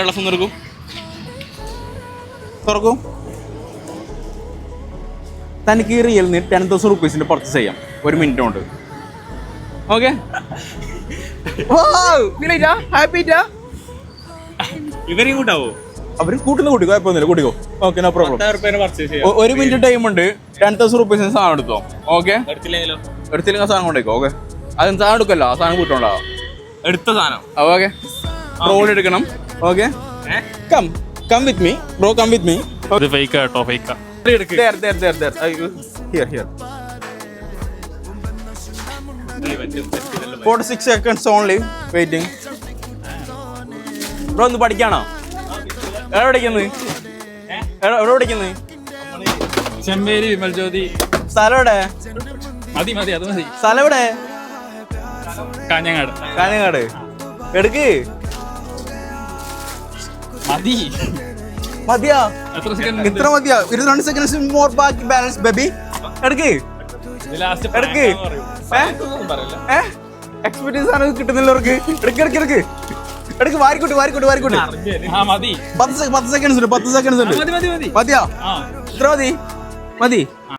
Glass തുറക്കും. തുറക്കും. തനിക്ക് റിയൽമി 10,000 റുപ്പീസിന്റെ പർച്ചേസ് ചെയ്യാം 1 മിനിറ്റ് കൊണ്ട്. ഓക്കെ, ഇവരെയും കൂട്ടാവോ? അവര് കൂട്ടുന്ന കൂട്ടി കുഴപ്പമൊന്നുമില്ല, കൂട്ടിക്കോ. Okay, no problem. 1 minute time ഉണ്ട്. 10,000 റുപ്പീസിന് സാധനം എടുത്തോ. ഓക്കെ, എടുത്തില്ലെങ്കിൽ സാധനം കൊണ്ടേക്കോ. ഓക്കെ, അതും സാധനം എടുക്കല്ലോ, ആ സാധനം കൂട്ടുണ്ടാവാം. എടുത്ത സാധനം. ഓക്കെ, റോൾ എടുക്കണം. Okay, come with me bro, come with me. ഇത് ഫേക്കാ കേട്ടോ, ഫേക്കാ. Here. 46 seconds only waiting. Bro ഒന്ന് പഠിക്കാണോ? എവിടെ പഠിക്കുന്നത്? എവിടെ പഠിക്കുന്നത്? ചെമ്പേരി വിമൽ ജ്യോതി. സ്ഥലം എവിടെ? മതി അത് മതി. സ്ഥലം എവിടെ? കാഞ്ഞങ്ങാട്. എടുക്ക്. മതിയാ? ഇത്ര മതിയാ? 22 സെക്കൻഡ്സ് മോർ ബാക്കി ബാലൻസ് ബേബി. എടുക്ക്. എക്സ്പെർട്ടീസ് ആണ് കിട്ടുന്നില്ലവർക്ക്. എടുക്ക്. വാരിക്കൂട്ട്. 10 സെക്കൻഡ്സ് ഉണ്ട്. മതിയാ? ഇത്ര മതി.